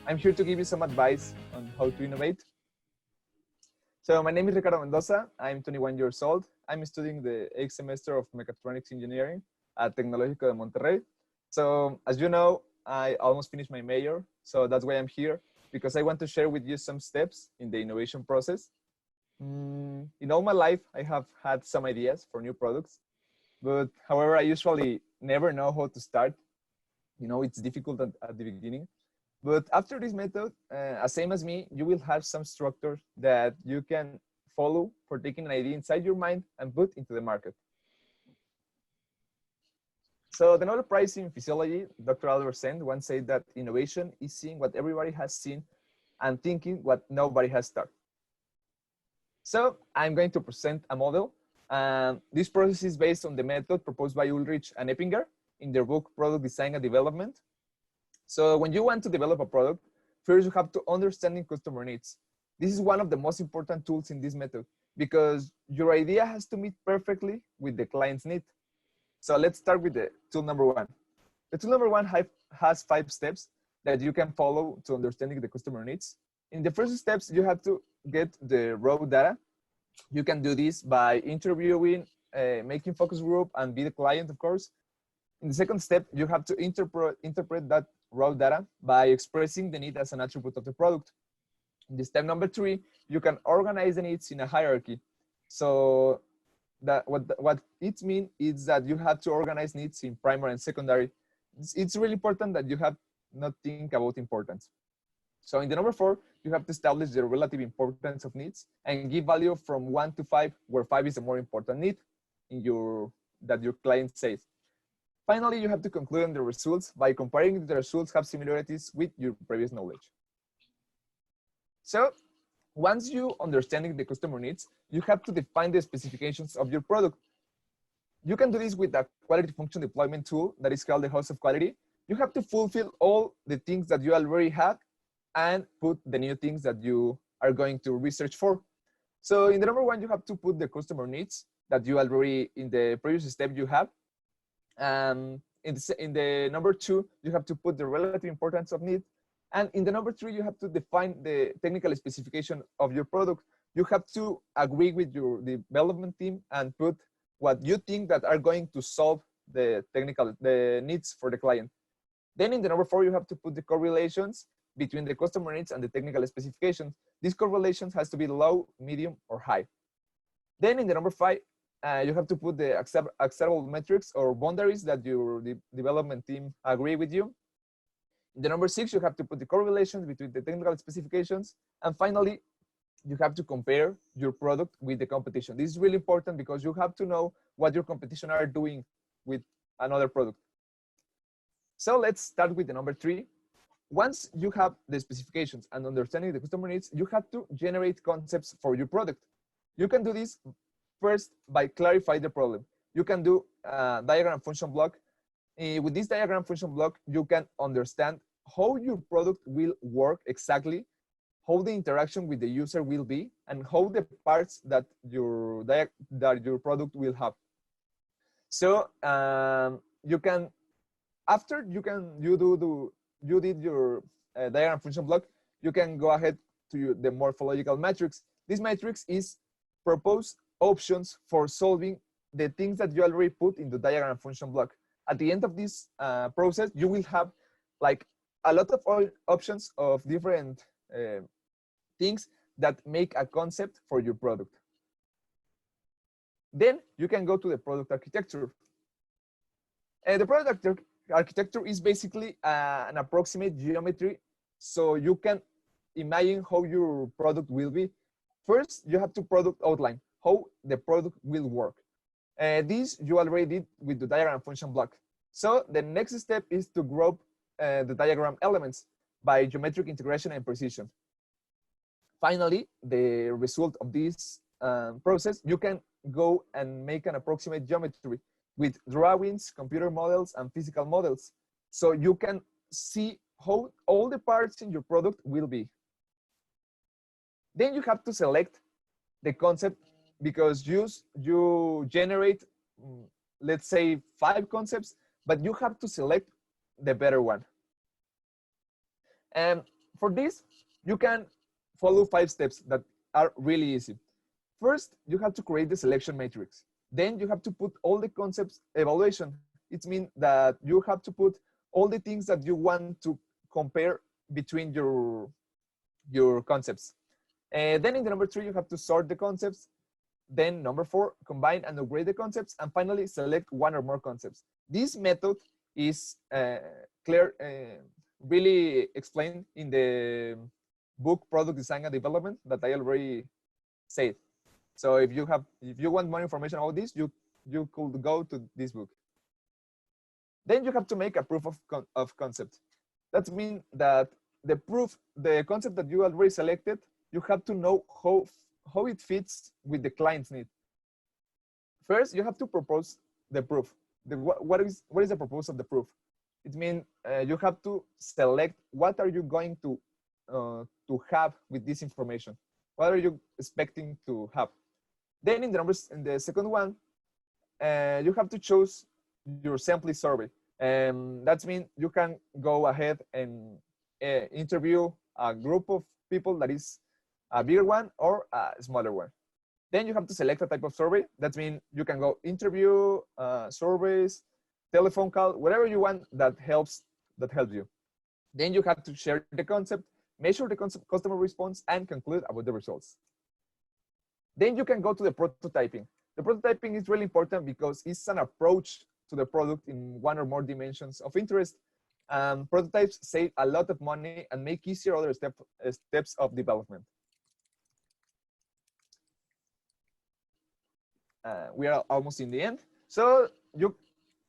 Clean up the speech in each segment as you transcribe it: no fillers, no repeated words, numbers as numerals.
I'm here to give you some advice on how to innovate. So my name is Ricardo Mendoza. I'm 21 years old. I'm studying the 8th semester of Mechatronics Engineering at Tecnológico de Monterrey. So as you know, I almost finished my major. So that's why I'm here, because I want to share with you some steps in the innovation process. In all my life, I have had some ideas for new products, but however, I usually never know how to start. You know, it's difficult at the beginning. But after this method, same as me, you will have some structure that you can follow for taking an idea inside your mind and put into the market. So the Nobel Prize in Physiology, Dr. Albert Sand, once said that innovation is seeing what everybody has seen and thinking what nobody has thought. So I'm going to present a model. This process is based on the method proposed by Ulrich and Eppinger in their book, Product Design and Development. So when you want to develop a product, first you have to understand customer needs. This is one of the most important tools in this method because your idea has to meet perfectly with the client's need. So let's start with the tool number one. The tool number one has 5 steps that you can follow to understanding the customer needs. In the first steps, you have to get the raw data. You can do this by interviewing, making focus group, and be the client, of course. In the second step, you have to interpret that raw data by expressing the need as an attribute of the product. In the step number 3, you can organize the needs in a hierarchy. So that what it means is that you have to organize needs in primary and secondary. It's really important that you have not think about importance. So in the number 4, you have to establish the relative importance of needs and give value from 1 to 5, where 5 is the more important need in that your client says. Finally, you have to conclude on the results by comparing if the results have similarities with your previous knowledge. So once you understanding the customer needs, you have to define the specifications of your product. You can do this with a quality function deployment tool that is called the house of quality. You have to fulfill all the things that you already have and put the new things that you are going to research for. So in the number 1, you have to put the customer needs that you already in the previous step you have. In the number 2, you have to put the relative importance of need. And in the number 3, you have to define the technical specification of your product. You have to agree with your development team and put what you think that are going to solve the needs for the client. Then in the number 4, you have to put the correlations between the customer needs and the technical specifications. These correlations has to be low, medium, or high. Then in the number 5, you have to put the acceptable metrics or boundaries that your development team agree with you. In the number 6, you have to put the correlations between the technical specifications. And finally, you have to compare your product with the competition. This is really important because you have to know what your competition are doing with another product. So let's start with the number 3. Once you have the specifications and understanding the customer needs, you have to generate concepts for your product. You can do this first by clarify the problem. You can do a diagram function block. With this diagram function block, you can understand how your product will work exactly, how the interaction with the user will be, and how the parts that your product will have. So you can, after you did your diagram function block, you can go ahead to the morphological matrix. This matrix is proposed options for solving the things that you already put in the diagram function block. At the end of this process, you will have like a lot of options of different things that make a concept for your product. Then you can go to the product architecture. The product architecture is basically an approximate geometry, so you can imagine how your product will be. First, you have to product outline, how the product will work. This you already did with the diagram function block. So the next step is to group the diagram elements by geometric integration and precision. Finally, the result of this process, you can go and make an approximate geometry with drawings, computer models, and physical models. So you can see how all the parts in your product will be. Then you have to select the concept because you generate, let's say 5 concepts, but you have to select the better one. And for this, you can follow 5 steps that are really easy. First, you have to create the selection matrix. Then you have to put all the concepts evaluation. It means that you have to put all the things that you want to compare between your concepts. Then in the number 3, you have to sort the concepts. Then number 4, combine and upgrade the concepts. And finally, select one or more concepts. This method is really explained in the book Product Design and Development that I already said. So if you want more information about this, you could go to this book. Then you have to make a proof of concept. That means that the concept that you already selected, you have to know how it fits with the client's need. First, you have to propose the proof. What is the purpose of the proof? It means you have to select what are you going to have with this information. What are you expecting to have? Then in the second one, you have to choose your sample survey. That means you can go ahead and interview a group of people that is a bigger one or a smaller one. Then you have to select a type of survey. That means you can go interview, surveys, telephone call, whatever you want that helps you. Then you have to share the concept, measure the customer response, and conclude about the results. Then you can go to the prototyping. The prototyping is really important because it's an approach to the product in one or more dimensions of interest. Prototypes save a lot of money and make easier other steps of development. We are almost in the end. So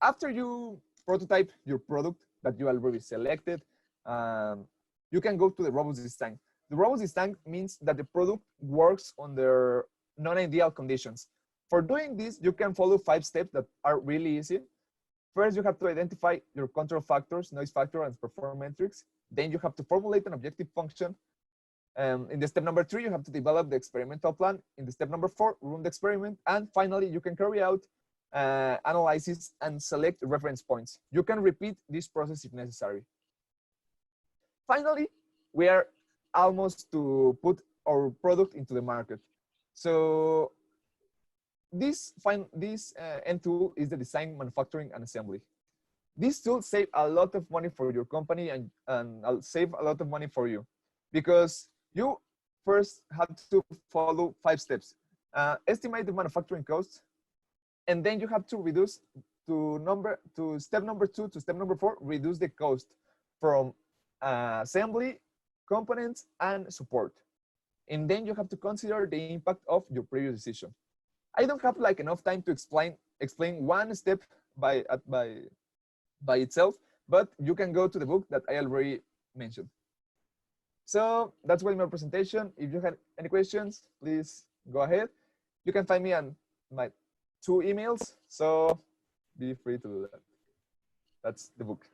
after you prototype your product that you already selected, you can go to the robust design. The robust design means that the product works under non-ideal conditions. For doing this, you can follow 5 steps that are really easy. First, you have to identify your control factors, noise factor, and performance metrics. Then you have to formulate an objective function. In the step number 3, you have to develop the experimental plan. In the step number 4, run the experiment. And finally, you can carry out analysis and select reference points. You can repeat this process if necessary. Finally, we are almost to put our product into the market. So this end tool is the design, manufacturing, and assembly. This tool saves a lot of money for your company and save a lot of money for you, because you first have to follow 5 steps. Estimate the manufacturing costs, and then you have to reduce to step number 2 to step number 4, reduce the cost from assembly, components, and support. And then you have to consider the impact of your previous decision. I don't have like enough time to explain one step by itself, but you can go to the book that I already mentioned. So that's my presentation. If you have any questions, please go ahead. You can find me on my 2 emails, so be free to do that. That's the book.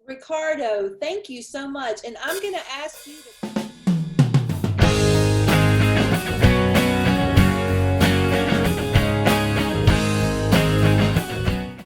Ricardo, thank you so much. And I'm going to ask you to